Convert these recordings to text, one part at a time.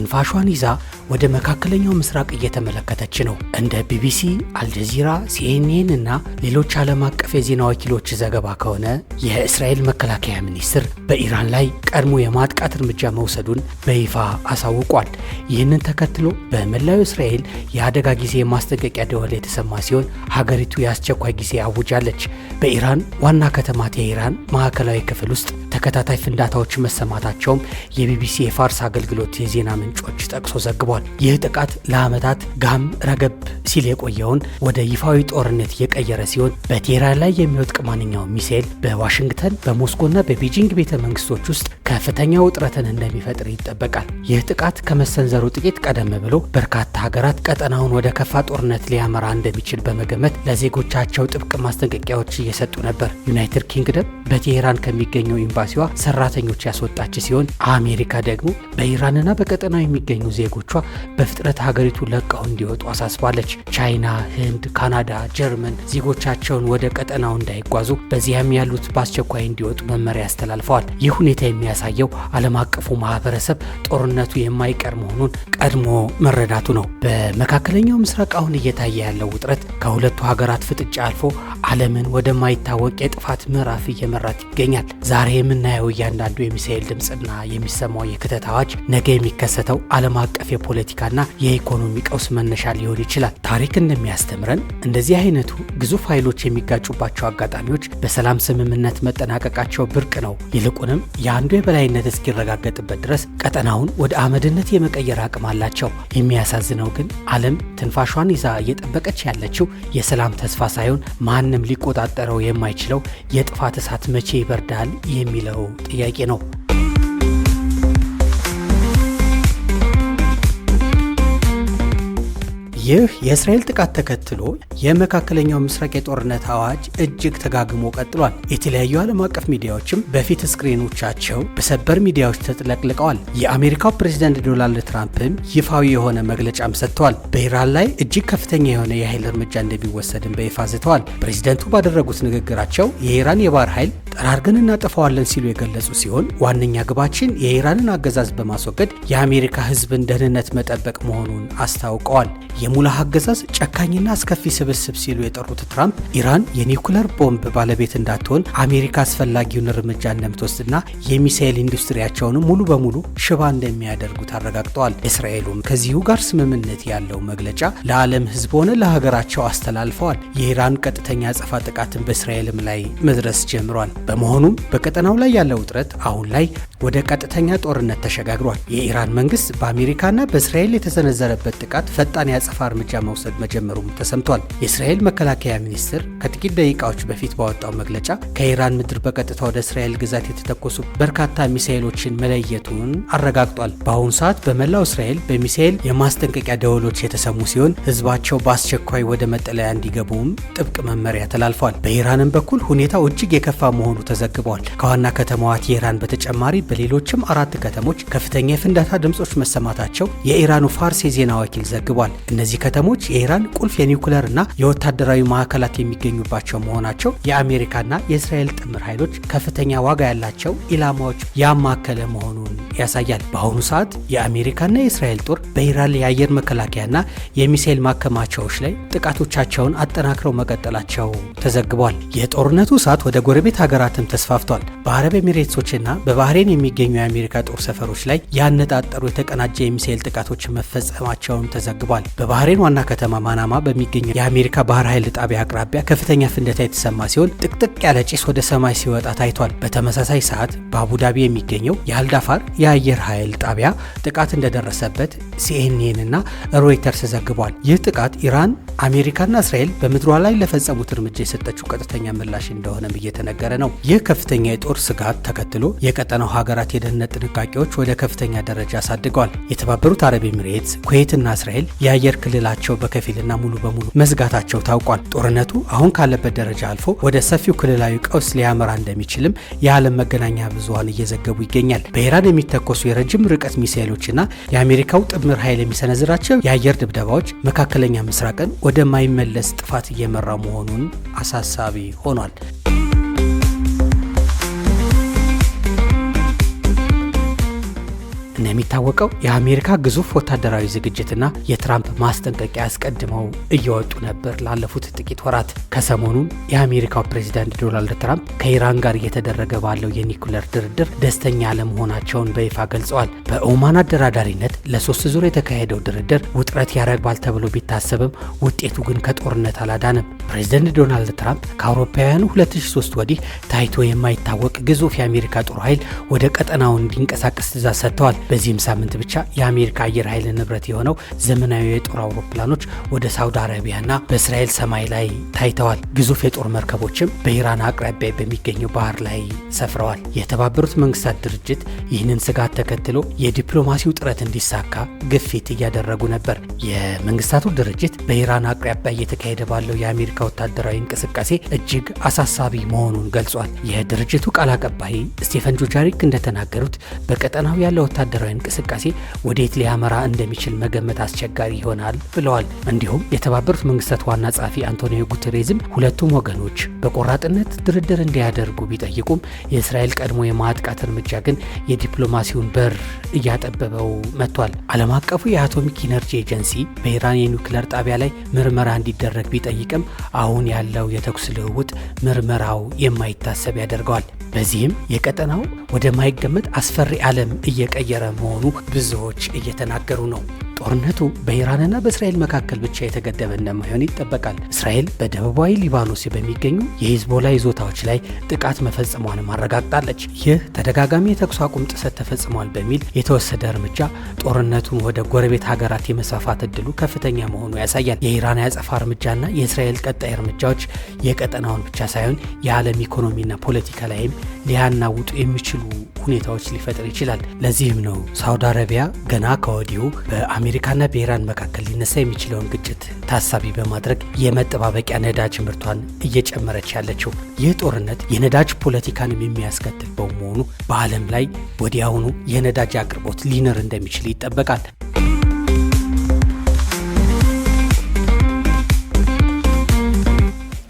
ትንፋሿን ይዛ ወደ መካከለኛው ምስራቅ እየተመለከተች ነው። እንደ ቢቢሲ፣ አልጀዚራ፣ ሲኤንኤን እና ሌሎች ዓለም አቀፍ የዜና ወኪሎች ዘገባ ከሆነ የእስራኤል መከላከያ ሚኒስትር በኢራን ላይ ቀድሞ የማጥቃት እርምጃ መውሰዱን በይፋ አሳውቋል። ይህንን ተከትሎ በመላው እስራኤል የአደጋ ጊዜ የማስጠንቀቂያ ደወል የተሰማ ሲሆን ሀገሪቱ የአስቸኳይ ጊዜ አውጃለች። በኢራን ዋና ከተማ ቴሄራን ማዕከላዊ ክፍል ውስጥ ተከታታይ ፍንዳታዎች መሰማታቸውም የቢቢሲ የፋርስ አገልግሎት የዜና ምንጮች ጠቅሶ ዘግቧል። ይህ ጥቃት ለዓመታት ጋም ረገብ ሲል የቆየውን ወደ ይፋዊ ጦርነት የቀየረ ሲሆን በቴሄራን ላይ የሚወድቅ ማንኛውም ሚሳኤል በዋሽንግተን በሞስኮና በቤጂንግ ቤተ መንግስቶች ውስጥ ከፍተኛ ውጥረትን እንደሚፈጥር ይጠበቃል። ይህ ጥቃት ከመሰንዘሩ ጥቂት ቀደም ብሎ በርካታ ሀገራት ቀጠናውን ወደ ከፋ ጦርነት ሊያመራ እንደሚችል በመገመት ለዜጎቻቸው ጥብቅ ማስጠንቀቂያዎች እየሰጡ ነበር። ዩናይትድ ኪንግደም በቴሄራን ከሚገኘው ኤምባሲዋ ሰራተኞች ያስወጣች ሲሆን አሜሪካ ደግሞ በኢራንና በቀጠናው የሚገኙ ዜጎቿ በፍጥነት ሀገሪቱ ለቀው እንዲወጡ አሳስባለች። ቻይና፣ ህንድ፣ ካናዳ፣ ጀርመን ዜጎቻቸውን ወደ ቀጠናው እንዳይጓዙ በዚያም ያሉት በአስቸኳይ እንዲወጡ መመሪያ ያስተላልፈዋል። ይህ ሁኔታ የሚያሳየው ዓለም አቀፉ ማህበረሰብ ጦርነቱ የማይቀር መሆኑን ቀድሞ መረዳቱ ነው። በመካከለኛው ምስራቅ አሁን እየታየ ያለው ውጥረት ከሁለቱ ሀገራት ፍጥጫ አልፎ ዓለምን ወደማይታወቅ የጥፋት ምዕራፍ እየመራት ይገኛል። ዛሬ የምናየው እያንዳንዱ የሚሳኤል ድምፅና የሚሰማው የክተት አዋጅ ነገ የሚከሰተው ዓለም አቀፍ የፖለቲካና የኢኮኖሚ ቀውስ መነሻ ሊሆን ይችላል። ታሪክ እንደሚያስተምረን እንደዚህ አይነቱ ግዙፍ ኃይሎች የሚጋጩባቸው አጋጣሚዎች በሰላም ስምምነት መጠናቀቃቸው ብርቅ ነው። ይልቁንም የአንዱ የበላይነት እስኪረጋገጥበት ድረስ ቀጠናውን ወደ አመድነት የመቀየር አቅም አላቸው። የሚያሳዝነው ግን ዓለም ትንፋሿን ይዛ እየጠበቀች ያለችው የሰላም ተስፋ ሳይሆን ማንም ሊቆጣጠረው የማይችለው የጥፋት እሳት መቼ ይበርዳል የሚለው ጥያቄ ነው። ይህ የእስራኤል ጥቃት ተከትሎ የመካከለኛው ምስራቅ የጦርነት አዋጅ እጅግ ተጋግሞ ቀጥሏል። የተለያዩ ዓለም አቀፍ ሚዲያዎችም በፊት ስክሪኖቻቸው በሰበር ሚዲያዎች ተጥለቅልቀዋል። የአሜሪካው ፕሬዝዳንት ዶናልድ ትራምፕም ይፋዊ የሆነ መግለጫም ሰጥተዋል። በኢራን ላይ እጅግ ከፍተኛ የሆነ የኃይል እርምጃ እንደሚወሰድም በይፋ ዝተዋል። ፕሬዝዳንቱ ባደረጉት ንግግራቸው የኢራን የባህር ኃይል ጠራርገን እናጠፋዋለን ሲሉ የገለጹ ሲሆን ዋነኛ ግባችን የኢራንን አገዛዝ በማስወገድ የአሜሪካ ሕዝብን ደህንነት መጠበቅ መሆኑን አስታውቀዋል። የሙላህ አገዛዝ ጨካኝና አስከፊ ስብስብ ሲሉ የጠሩት ትራምፕ ኢራን የኒውክለር ቦምብ ባለቤት እንዳትሆን አሜሪካ አስፈላጊውን እርምጃ እንደምትወስድና የሚሳኤል ኢንዱስትሪያቸውንም ሙሉ በሙሉ ሽባ እንደሚያደርጉት አረጋግጠዋል። እስራኤሉም ከዚሁ ጋር ስምምነት ያለው መግለጫ ለዓለም ሕዝብ ሆነ ለሀገራቸው አስተላልፈዋል። የኢራን ቀጥተኛ አጸፋ ጥቃትን በእስራኤልም ላይ መድረስ ጀምሯል። በመሆኑም በቀጠናው ላይ ያለው ውጥረት አሁን ላይ ወደ ቀጥተኛ ጦርነት ተሸጋግሯል። የኢራን መንግስት በአሜሪካና በእስራኤል የተሰነዘረበት ጥቃት ፈጣን የአጸፋ እርምጃ መውሰድ መጀመሩም ተሰምቷል። የእስራኤል መከላከያ ሚኒስትር ከጥቂት ደቂቃዎች በፊት ባወጣው መግለጫ ከኢራን ምድር በቀጥታ ወደ እስራኤል ግዛት የተተኮሱ በርካታ ሚሳኤሎችን መለየቱን አረጋግጧል። በአሁኑ ሰዓት በመላው እስራኤል በሚሳኤል የማስጠንቀቂያ ደወሎች የተሰሙ ሲሆን ህዝባቸው በአስቸኳይ ወደ መጠለያ እንዲገቡም ጥብቅ መመሪያ ተላልፏል። በኢራንም በኩል ሁኔታው እጅግ የከፋ መሆኑ ተዘግቧል። ከዋና ከተማዋ ቴሄራን በተጨማሪ በሌሎችም 4 ከተሞች ከፍተኛ የፍንዳታ ድምጾች መሰማታቸው የኢራኑ ፋርስ የዜና ወኪል ዘግቧል። እነዚህ ከተሞች የኢራን ቁልፍ የኒውክለር እና የወታደራዊ ማዕከላት የሚገኙባቸው መሆናቸው የአሜሪካና የእስራኤል ጥምር ኃይሎች ከፍተኛ ዋጋ ያላቸው ኢላማዎች ያማከለ መሆኑን ያሳያል። በአሁኑ ሰዓት የአሜሪካና የእስራኤል ጦር በኢራን የአየር መከላከያና የሚሳኤል ማከማቻዎች ላይ ጥቃቶቻቸውን አጠናክረው መቀጠላቸው ተዘግቧል። የጦርነቱ እሳት ወደ ጎረቤት ሀገራትም ተስፋፍቷል። በአረብ ኤሚሬትሶችና በባህሬን የሚገኙ የአሜሪካ ጦር ሰፈሮች ላይ ያነጣጠሩ የተቀናጀ የሚሳኤል ጥቃቶች መፈጸማቸውን ተዘግቧል። በባህሬን ዋና ከተማ ማናማ በሚገኘው የአሜሪካ ባህር ኃይል ጣቢያ አቅራቢያ ከፍተኛ ፍንዳታ የተሰማ ሲሆን ጥቅጥቅ ያለ ጭስ ወደ ሰማይ ሲወጣ ታይቷል። በተመሳሳይ ሰዓት በአቡዳቢ የሚገኘው የአልዳፋር የአየር ኃይል ጣቢያ ጥቃት እንደደረሰበት ሲኤንኤን እና ሮይተርስ ዘግቧል። ይህ ጥቃት ኢራን፣ አሜሪካና እስራኤል በምድሯ ላይ ለፈጸሙት እርምጃ የሰጠችው ቀጥተኛ ምላሽ እንደሆነም እየተነገረ ነው። ይህ ከፍተኛ የጦር ስጋት ተከትሎ የቀጠናው ሀገራት የደህንነት ጥንቃቄዎች ወደ ከፍተኛ ደረጃ አሳድገዋል። የተባበሩት አረብ ኤሚሬትስ፣ ኩዌትና እስራኤል የአየር ክልላቸው በከፊልና ሙሉ በሙሉ መዝጋታቸው ታውቋል። ጦርነቱ አሁን ካለበት ደረጃ አልፎ ወደ ሰፊው ክልላዊ ቀውስ ሊያመራ እንደሚችልም የዓለም መገናኛ ብዙሃን እየዘገቡ ይገኛል። በኢራን የሚተኮሱ የረጅም ርቀት ሚሳኤሎችና የአሜሪካው ጥምር ኃይል የሚሰነዝራቸው የአየር ድብደባዎች መካከለኛ ምስራቅን ወደማይመለስ ጥፋት እየመራ መሆኑን አሳሳቢ ሆኗል። እነ እንደሚታወቀው የአሜሪካ ግዙፍ ወታደራዊ ዝግጅትና የትራምፕ ማስጠንቀቂያ አስቀድመው እየወጡ ነበር ላለፉት ጥቂት ወራት። ከሰሞኑም የአሜሪካው ፕሬዚዳንት ዶናልድ ትራምፕ ከኢራን ጋር እየተደረገ ባለው የኒኩለር ድርድር ደስተኛ አለመሆናቸውን በይፋ ገልጸዋል። በኦማን አደራዳሪነት ለ3 ዙር የተካሄደው ድርድር ውጥረት ያረግባል ተብሎ ቢታሰብም ውጤቱ ግን ከጦርነት አላዳንም። ፕሬዚዳንት ዶናልድ ትራምፕ ከአውሮፓውያኑ 2003 ወዲህ ታይቶ የማይታወቅ ግዙፍ የአሜሪካ ጦር ኃይል ወደ ቀጠናው እንዲንቀሳቀስ ትዕዛዝ ሰጥተዋል። በዚህም ሳምንት ብቻ የአሜሪካ አየር ኃይል ንብረት የሆነው ዘመናዊ የጦር አውሮፕላኖች ወደ ሳውዲ አረቢያና በእስራኤል ሰማይ ላይ ታይተዋል። ግዙፍ የጦር መርከቦችም በኢራን አቅራቢያ በሚገኘው ባህር ላይ ሰፍረዋል። የተባበሩት መንግስታት ድርጅት ይህንን ስጋት ተከትሎ የዲፕሎማሲው ጥረት እንዲሳካ ግፊት እያደረጉ ነበር። የመንግስታቱ ድርጅት በኢራን አቅራቢያ እየተካሄደ ባለው የአሜሪካ ወታደራዊ እንቅስቃሴ እጅግ አሳሳቢ መሆኑን ገልጿል። የድርጅቱ ቃል አቀባይ ስቴፈን ዱጃሪክ እንደተናገሩት በቀጠናው ያለው ወታደራዊ እንቅስቃሴ ወዴት ሊያመራ እንደሚችል መገመት አስቸጋሪ ይሆናል ብለዋል። እንዲሁም የተባበሩት መንግስታት ዋና ጸሐፊ አንቶኒዮ ጉተሬዝም ሁለቱም ወገኖች በቆራጥነት ድርድር እንዲያደርጉ ቢጠይቁም የእስራኤል ቀድሞ የማጥቃት እርምጃ ግን የዲፕሎማሲውን በር እያጠበበው መጥቷል። ዓለም አቀፉ የአቶሚክ ኢነርጂ ኤጀንሲ በኢራን የኒውክሌር ጣቢያ ላይ ምርመራ እንዲደረግ ቢጠይቅም አሁን ያለው የተኩስ ልውውጥ ምርመራው የማይታሰብ ያደርገዋል። በዚህም የቀጠናው ወደማይገመት አስፈሪ ዓለም እየቀየረ መሆኑ ብዙዎች እየተናገሩ ነው። ጦርነቱ በኢራንና በእስራኤል መካከል ብቻ የተገደበ እንደማይሆን ይጠበቃል። እስራኤል በደቡባዊ ሊባኖስ በሚገኙ የሂዝቦላ ይዞታዎች ላይ ጥቃት መፈጸሟንም አረጋግጣለች። ይህ ተደጋጋሚ የተኩስ አቁም ጥሰት ተፈጽሟል በሚል የተወሰደ እርምጃ ጦርነቱን ወደ ጎረቤት ሀገራት የመስፋፋት እድሉ ከፍተኛ መሆኑ ያሳያል። የኢራን ያጸፋ እርምጃና የእስራኤል ቀጣይ እርምጃዎች የቀጠናውን ብቻ ሳይሆን የዓለም ኢኮኖሚና ፖለቲካ ላይም ሊያናውጡ የሚችሉ ሁኔታዎች ሊፈጥር ይችላል። ለዚህም ነው ሳውዲ አረቢያ ገና ከወዲሁ በአሜሪካና በኢራን መካከል ሊነሳ የሚችለውን ግጭት ታሳቢ በማድረግ የመጠባበቂያ ነዳጅ ምርቷን እየጨመረች ያለችው። ይህ ጦርነት የነዳጅ ፖለቲካንም የሚያስከትል በመሆኑ በዓለም ላይ ወዲያውኑ የነዳጅ አቅርቦት ሊኖር እንደሚችል ይጠበቃል።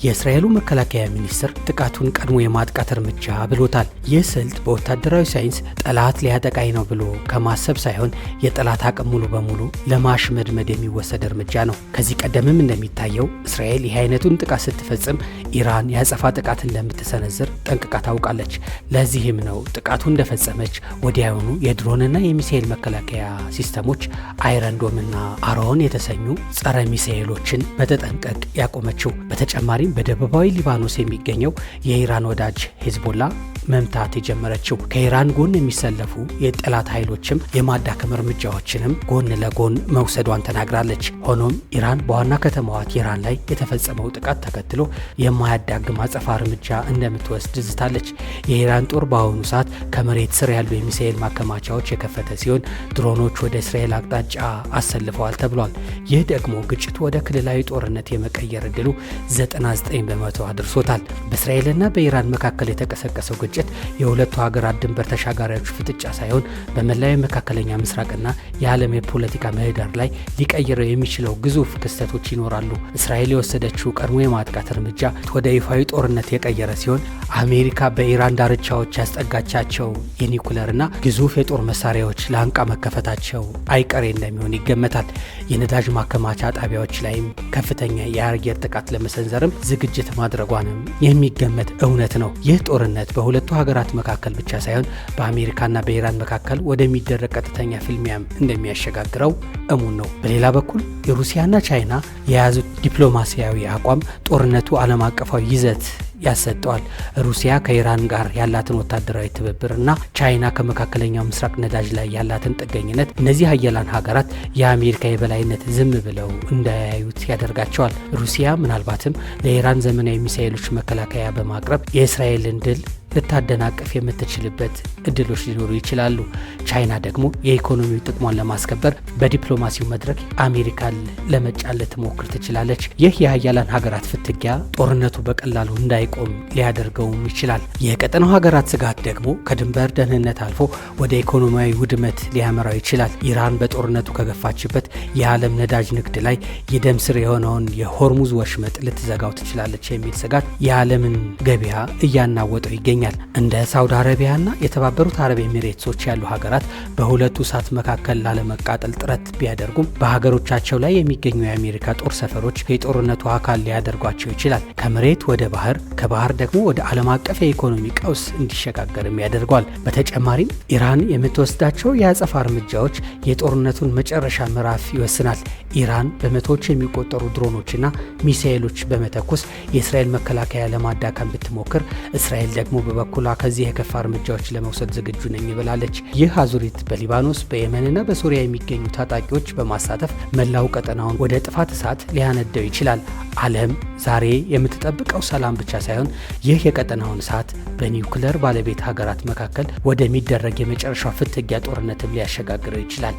የእስራኤሉ መከላከያ ሚኒስትር ጥቃቱን ቀድሞ የማጥቃት እርምጃ ብሎታል። ይህ ስልት በወታደራዊ ሳይንስ ጠላት ሊያጠቃኝ ነው ብሎ ከማሰብ ሳይሆን የጠላት አቅም ሙሉ በሙሉ ለማሽመድመድ የሚወሰድ እርምጃ ነው። ከዚህ ቀደምም እንደሚታየው እስራኤል ይህ አይነቱን ጥቃት ስትፈጽም ኢራን ያጸፋ ጥቃት እንደምትሰነዝር ጠንቅቃ ታውቃለች። ለዚህም ነው ጥቃቱ እንደፈጸመች ወዲያውኑ የድሮንና የሚሳኤል መከላከያ ሲስተሞች አይረንዶምና አሮን የተሰኙ ጸረ ሚሳኤሎችን በተጠንቀቅ ያቆመችው። በተጨማሪም በደቡባዊ ሊባኖስ የሚገኘው የኢራን ወዳጅ ሂዝቦላ መምታት የጀመረችው። ከኢራን ጎን የሚሰለፉ የጠላት ኃይሎችም የማዳከም እርምጃዎችንም ጎን ለጎን መውሰዷን ተናግራለች። ሆኖም ኢራን በዋና ከተማዋ ቴህራን ላይ የተፈጸመው ጥቃት ተከትሎ የማያዳግም አጸፋ እርምጃ እንደምትወስድ ዝታለች። የኢራን ጦር በአሁኑ ሰዓት ከመሬት ስር ያሉ የሚሳኤል ማከማቻዎች የከፈተ ሲሆን ድሮኖች ወደ እስራኤል አቅጣጫ አሰልፈዋል ተብሏል። ይህ ደግሞ ግጭቱ ወደ ክልላዊ ጦርነት የመቀየር እድሉ 99 በመቶ አድርሶታል። በእስራኤልና በኢራን መካከል የተቀሰቀሰው ግጭት የሁለቱ ሀገራት ድንበር ተሻጋሪዎች ፍጥጫ ሳይሆን በመላው መካከለኛ ምስራቅና የዓለም የፖለቲካ ምህዳር ላይ ሊቀይረው የሚችለው ግዙፍ ክስተቶች ይኖራሉ። እስራኤል የወሰደችው ቀድሞ የማጥቃት እርምጃ ወደ ይፋዊ ጦርነት የቀየረ ሲሆን አሜሪካ በኢራን ዳርቻዎች ያስጠጋቻቸው የኒኩለርና ግዙፍ የጦር መሳሪያዎች ለአንቃ መከፈታቸው አይቀሬ እንደሚሆን ይገመታል። የነዳጅ ማከማቻ ጣቢያዎች ላይም ከፍተኛ የአየር ጥቃት ለመሰንዘርም ዝግጅት ማድረጓንም የሚገመት እውነት ነው። ይህ ጦርነት በሁለቱ ሀገራት መካከል ብቻ ሳይሆን በአሜሪካና በኢራን መካከል ወደሚደረግ ቀጥተኛ ፍልሚያም እንደሚያሸጋግረው እሙን ነው። በሌላ በኩል የሩሲያና ቻይና የያዙት ዲፕሎማሲያዊ አቋም ጦርነቱ ዓለም አቀፋዊ ይዘት ያሰጠዋል። ሩሲያ ከኢራን ጋር ያላትን ወታደራዊ ትብብርና ቻይና ከመካከለኛው ምስራቅ ነዳጅ ላይ ያላትን ጥገኝነት እነዚህ ሀያላን ሀገራት የአሜሪካ የበላይነት ዝም ብለው እንዳያዩት ያደርጋቸዋል። ሩሲያ ምናልባትም ለኢራን ዘመናዊ ሚሳኤሎች መከላከያ በማቅረብ የእስራኤልን ድል ልታደናቀፍ የምትችልበት እድሎች ሊኖሩ ይችላሉ። ቻይና ደግሞ የኢኮኖሚው ጥቅሟን ለማስከበር በዲፕሎማሲው መድረክ አሜሪካን ለመጫን ልትሞክር ትችላለች። ይህ የሀያላን ሀገራት ፍትጊያ ጦርነቱ በቀላሉ እንዳይቆም ሊያደርገውም ይችላል። የቀጠናው ሀገራት ስጋት ደግሞ ከድንበር ደህንነት አልፎ ወደ ኢኮኖሚያዊ ውድመት ሊያመራው ይችላል። ኢራን በጦርነቱ ከገፋችበት የዓለም ነዳጅ ንግድ ላይ የደም ስር የሆነውን የሆርሙዝ ወሽመጥ ልትዘጋው ትችላለች የሚል ስጋት የዓለምን ገበያ እያናወጠው ይገኛል። ይገኛል። እንደ ሳውዲ አረቢያና የተባበሩት አረብ ኤሚሬትሶች ያሉ ሀገራት በሁለቱ እሳት መካከል ላለመቃጠል ጥረት ቢያደርጉም በሀገሮቻቸው ላይ የሚገኙ የአሜሪካ ጦር ሰፈሮች የጦርነቱ አካል ሊያደርጓቸው ይችላል። ከመሬት ወደ ባህር፣ ከባህር ደግሞ ወደ ዓለም አቀፍ የኢኮኖሚ ቀውስ እንዲሸጋገርም ያደርገዋል። በተጨማሪም ኢራን የምትወስዳቸው የአጸፋ እርምጃዎች የጦርነቱን መጨረሻ ምዕራፍ ይወስናል። ኢራን በመቶዎች የሚቆጠሩ ድሮኖችና ሚሳኤሎች በመተኮስ የእስራኤል መከላከያ ለማዳከም ብትሞክር፣ እስራኤል ደግሞ በበኩሏ ከዚህ የከፋ እርምጃዎች ለመውሰድ ዝግጁ ነኝ ብላለች። ይህ አዙሪት በሊባኖስ በየመንና በሶሪያ የሚገኙ ታጣቂዎች በማሳተፍ መላው ቀጠናውን ወደ ጥፋት እሳት ሊያነደው ይችላል። ዓለም ዛሬ የምትጠብቀው ሰላም ብቻ ሳይሆን ይህ የቀጠናውን እሳት በኒውክለር ባለቤት ሀገራት መካከል ወደሚደረግ የመጨረሻው ፍትጊያ ጦርነትም ሊያሸጋግረው ይችላል።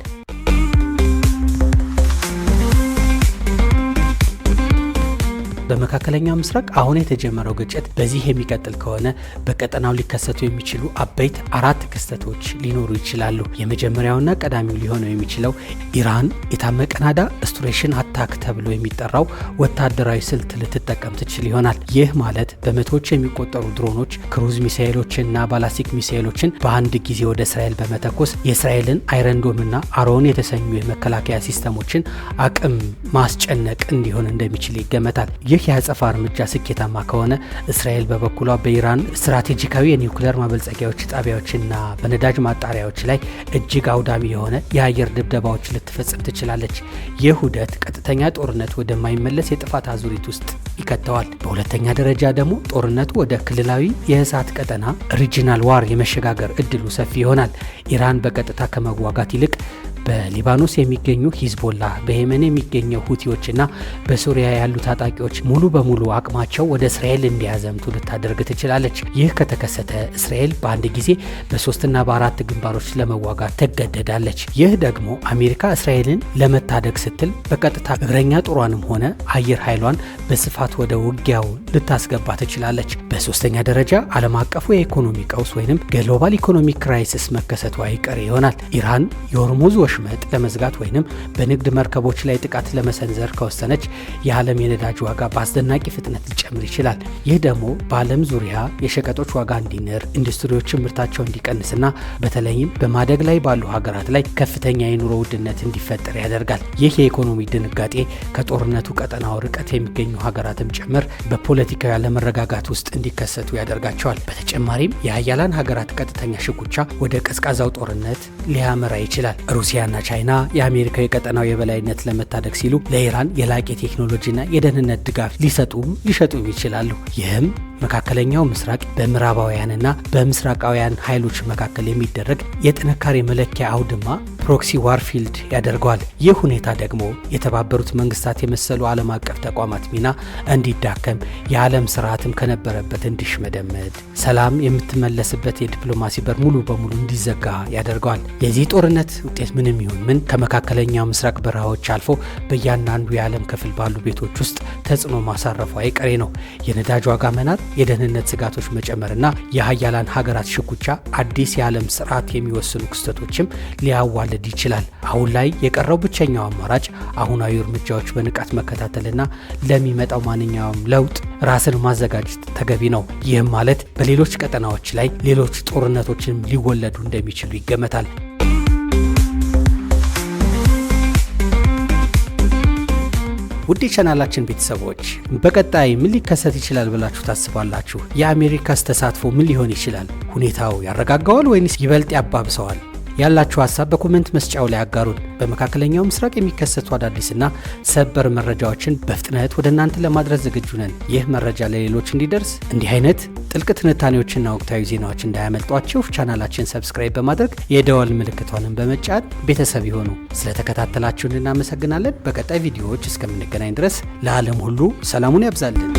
በመካከለኛው ምስራቅ አሁን የተጀመረው ግጭት በዚህ የሚቀጥል ከሆነ በቀጠናው ሊከሰቱ የሚችሉ አበይት 4 ክስተቶች ሊኖሩ ይችላሉ። የመጀመሪያውና ቀዳሚው ሊሆነው የሚችለው ኢራን የታመቀ ናዳ ስቱሬሽን አታክ ተብሎ የሚጠራው ወታደራዊ ስልት ልትጠቀም ትችል ይሆናል። ይህ ማለት በመቶዎች የሚቆጠሩ ድሮኖች፣ ክሩዝ ሚሳኤሎችንና ባላስቲክ ሚሳኤሎችን በአንድ ጊዜ ወደ እስራኤል በመተኮስ የእስራኤልን አይረንዶምና አሮን የተሰኙ የመከላከያ ሲስተሞችን አቅም ማስጨነቅ እንዲሆን እንደሚችል ይገመታል። ይህ የአጸፋ እርምጃ ስኬታማ ከሆነ እስራኤል በበኩሏ በኢራን ስትራቴጂካዊ የኒውክሌር ማበልጸጊያዎች ጣቢያዎችና በነዳጅ ማጣሪያዎች ላይ እጅግ አውዳሚ የሆነ የአየር ድብደባዎች ልትፈጽም ትችላለች። ይህ ውህደት ቀጥተኛ ጦርነት ወደማይመለስ የጥፋት አዙሪት ውስጥ ይከተዋል። በሁለተኛ ደረጃ ደግሞ ጦርነቱ ወደ ክልላዊ የእሳት ቀጠና ሪጂናል ዋር የመሸጋገር እድሉ ሰፊ ይሆናል። ኢራን በቀጥታ ከመዋጋት ይልቅ በሊባኖስ የሚገኙ ሂዝቦላ፣ በየመን የሚገኘው ሁቲዎችና በሱሪያ ያሉ ታጣቂዎች ሙሉ በሙሉ አቅማቸው ወደ እስራኤል እንዲያዘምቱ ልታደርግ ትችላለች። ይህ ከተከሰተ እስራኤል በአንድ ጊዜ በ3ና በ4 ግንባሮች ለመዋጋት ትገደዳለች። ይህ ደግሞ አሜሪካ እስራኤልን ለመታደግ ስትል በቀጥታ እግረኛ ጦሯንም ሆነ አየር ኃይሏን በስፋት ወደ ውጊያው ልታስገባ ትችላለች። በሶስተኛ ደረጃ ዓለም አቀፉ የኢኮኖሚ ቀውስ ወይም ግሎባል ኢኮኖሚክ ክራይሲስ መከሰቱ አይቀሬ ይሆናል። ኢራን የሆርሙዝ ወሽመጥ ለመዝጋት ወይም በንግድ መርከቦች ላይ ጥቃት ለመሰንዘር ከወሰነች የዓለም የነዳጅ ዋጋ በአስደናቂ ፍጥነት ሊጨምር ይችላል። ይህ ደግሞ በዓለም ዙሪያ የሸቀጦች ዋጋ እንዲንር፣ ኢንዱስትሪዎችን ምርታቸው እንዲቀንስና በተለይም በማደግ ላይ ባሉ ሀገራት ላይ ከፍተኛ የኑሮ ውድነት እንዲፈጠር ያደርጋል። ይህ የኢኮኖሚ ድንጋጤ ከጦርነቱ ቀጠናው ርቀት የሚገኙ ሀገራትም ጭምር በፖለቲካዊ አለመረጋጋት ውስጥ እንዲከሰቱ ያደርጋቸዋል። በተጨማሪም የሀያላን ሀገራት ቀጥተኛ ሽኩቻ ወደ ቀዝቃዛው ጦርነት ሊያመራ ይችላል። ሩሲያና ቻይና የአሜሪካ የቀጠናው የበላይነት ለመታደግ ሲሉ ለኢራን የላቀ ቴክኖሎጂና የደህንነት ድጋፍ ሊሸጡም ይችላሉ። ይህም መካከለኛው ምስራቅ በምዕራባውያንና በምስራቃውያን ኃይሎች መካከል የሚደረግ የጥንካሬ መለኪያ አውድማ ፕሮክሲ ዋርፊልድ ያደርገዋል። ይህ ሁኔታ ደግሞ የተባበሩት መንግስታት የመሰሉ ዓለም አቀፍ ተቋማት ሚና እንዲዳከም፣ የዓለም ስርዓትም ከነበረበት እንዲሽመደመድ፣ ሰላም የምትመለስበት የዲፕሎማሲ በር ሙሉ በሙሉ እንዲዘጋ ያደርገዋል። የዚህ ጦርነት ውጤት ምንም ይሁን ምን ከመካከለኛው ምስራቅ በረሃዎች አልፎ በእያንዳንዱ የዓለም ክፍል ባሉ ቤቶች ውስጥ ተጽዕኖ ማሳረፉ አይቀሬ ነው። የነዳጅ ዋጋ መናር፣ የደህንነት ስጋቶች መጨመርና የሀያላን ሀገራት ሽኩቻ አዲስ የዓለም ስርዓት የሚወስኑ ክስተቶችም ሊያዋልድ ይችላል። አሁን ላይ የቀረው ብቸኛው አማራጭ አሁናዊ እርምጃዎች በንቃት መከታተልና ለሚመጣው ማንኛውም ለውጥ ራስን ማዘጋጀት ተገቢ ነው። ይህም ማለት በሌሎች ቀጠናዎች ላይ ሌሎች ጦርነቶችን ሊወለዱ እንደሚችሉ ይገመታል። ውድ የቻናላችን ቤተሰቦች በቀጣይ ምን ሊከሰት ይችላል ብላችሁ ታስባላችሁ? የአሜሪካስ ተሳትፎ ምን ሊሆን ይችላል? ሁኔታው ያረጋጋዋል ወይንስ ይበልጥ ያባብሰዋል? ያላችሁ ሀሳብ በኮሜንት መስጫው ላይ አጋሩን። በመካከለኛው ምስራቅ የሚከሰቱ አዳዲስና ሰበር መረጃዎችን በፍጥነት ወደ እናንተ ለማድረስ ዝግጁ ነን። ይህ መረጃ ለሌሎች እንዲደርስ እንዲህ አይነት ጥልቅ ትንታኔዎችና ወቅታዊ ዜናዎች እንዳያመልጧችሁ ቻናላችን ሰብስክራይብ በማድረግ የደወል ምልክቷንም በመጫን ቤተሰብ ይሆኑ። ስለተከታተላችሁን እናመሰግናለን። በቀጣይ ቪዲዮዎች እስከምንገናኝ ድረስ ለዓለም ሁሉ ሰላሙን ያብዛልን።